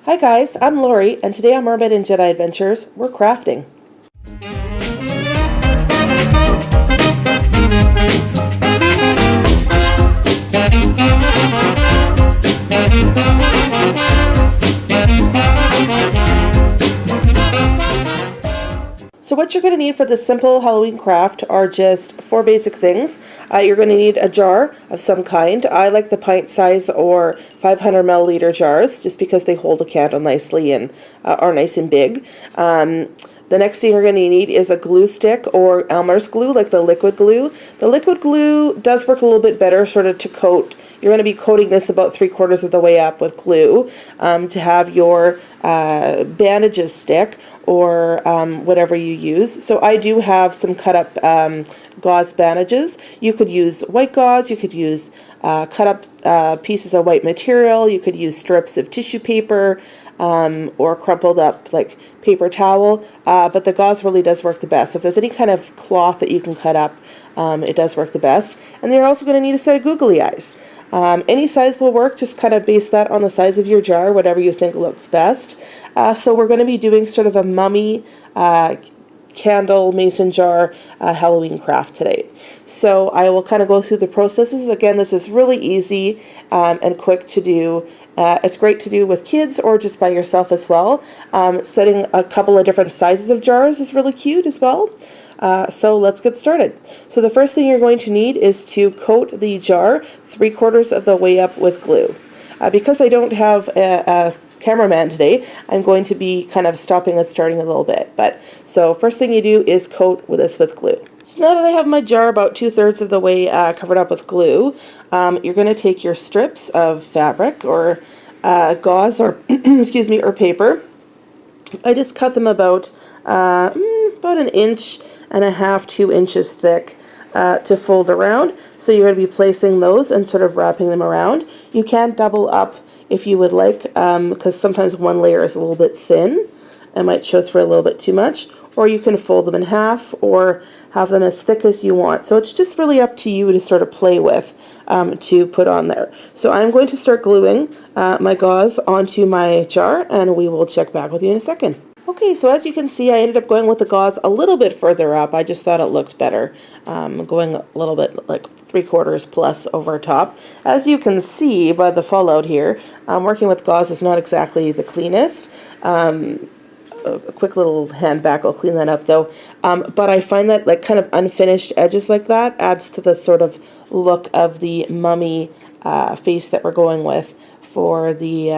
Hi guys, I'm Lori, and today on Mermaid and Jedi Adventures, we're crafting. So what you're going to need for this simple Halloween craft are just 4 basic things. You're going to need a jar of some kind. I like the pint size or 500 milliliter jars just because they hold a candle nicely and are nice and big. The next thing you're going to need is a glue stick or Elmer's glue, like the liquid glue. The liquid glue does work a little bit better sort of to coat. You're going to be coating this about 3/4 of the way up with glue to have your bandages stick or whatever you use. So I do have some cut up gauze bandages. You could use white gauze, you could use cut up pieces of white material, you could use strips of tissue paper, or crumpled up like paper towel, but the gauze really does work the best. So if there's any kind of cloth that you can cut up, it does work the best. And then you're also going to need a set of googly eyes. Any size will work, just kind of base that on the size of your jar, whatever you think looks best. So we're going to be doing sort of a mummy candle mason jar Halloween craft today. So I will kind of go through the processes. Again, this is really easy and quick to do. It's great to do with kids or just by yourself as well. Setting a couple of different sizes of jars is really cute as well. So let's get started. So the first thing you're going to need is to coat the jar 3/4 of the way up with glue. Because I don't have a cameraman today, I'm going to be kind of stopping and starting a little bit. So first thing you do is coat this with glue. So now that I have my jar about 2/3 of the way covered up with glue, you're going to take your strips of fabric or gauze or excuse me, or paper. I just cut them about an 1.5 to 2 inches thick to fold around. So you're going to be placing those and sort of wrapping them around. You can double up if you would like, because sometimes one layer is a little bit thin and might show through a little bit too much, or you can fold them in half or have them as thick as you want. So it's just really up to you to sort of play with to put on there. So I'm going to start gluing my gauze onto my jar, and we will check back with you in a second. Okay, so as you can see, I ended up going with the gauze a little bit further up. I just thought it looked better, going a little bit like 3/4 plus over top. As you can see by the fallout here, working with gauze is not exactly the cleanest. A quick little hand vac will clean that up though. But I find that like kind of unfinished edges like that adds to the sort of look of the mummy face that we're going with for the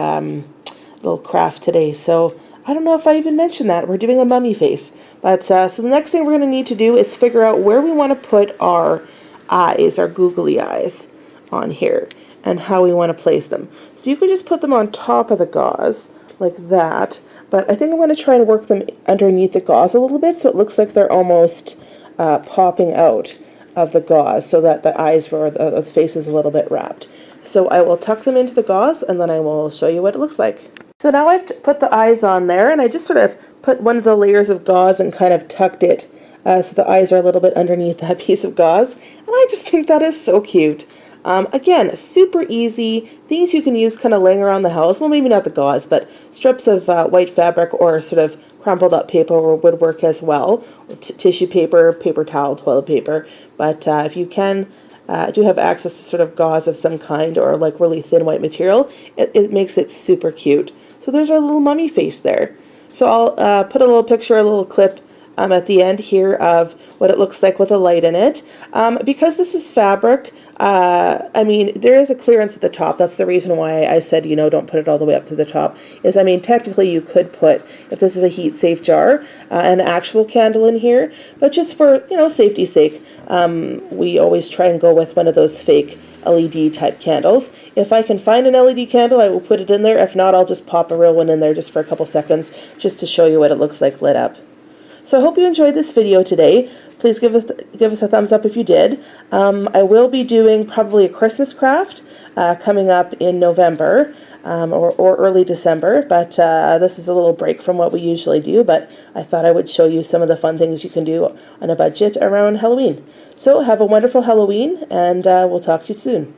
little craft today. So I don't know if I even mentioned that. We're doing a mummy face. But so the next thing we're going to need to do is figure out where we want to put our eyes, our googly eyes on here, and how we want to place them. So you could just put them on top of the gauze like that. But I think I'm going to try and work them underneath the gauze a little bit so it looks like they're almost popping out of the gauze so that the eyes or the face is a little bit wrapped. So I will tuck them into the gauze and then I will show you what it looks like. So now I've put the eyes on there, and I just sort of put one of the layers of gauze and kind of tucked it so the eyes are a little bit underneath that piece of gauze. And I just think that is so cute. Again, super easy, things you can use kind of laying around the house. Well, maybe not the gauze, but strips of white fabric or sort of crumpled up paper would work as well. Tissue paper, paper towel, toilet paper. But if you can do have access to sort of gauze of some kind or like really thin white material, it makes it super cute. So there's our little mummy face there. So I'll put a little picture, a little clip at the end here of what it looks like with a light in it. Because this is fabric, I mean, there is a clearance at the top. That's the reason why I said, you know, don't put it all the way up to the top. I mean, technically you could put, if this is a heat-safe jar, an actual candle in here. But just for, you know, safety's sake, we always try and go with one of those fake LED type candles. If I can find an LED candle, I will put it in there. If not, I'll just pop a real one in there just for a couple seconds just to show you what it looks like lit up. So I hope you enjoyed this video today. Please give us a thumbs up if you did. I will be doing probably a Christmas craft coming up in November or early December, but this is a little break from what we usually do, but I thought I would show you some of the fun things you can do on a budget around Halloween. So have a wonderful Halloween, and we'll talk to you soon.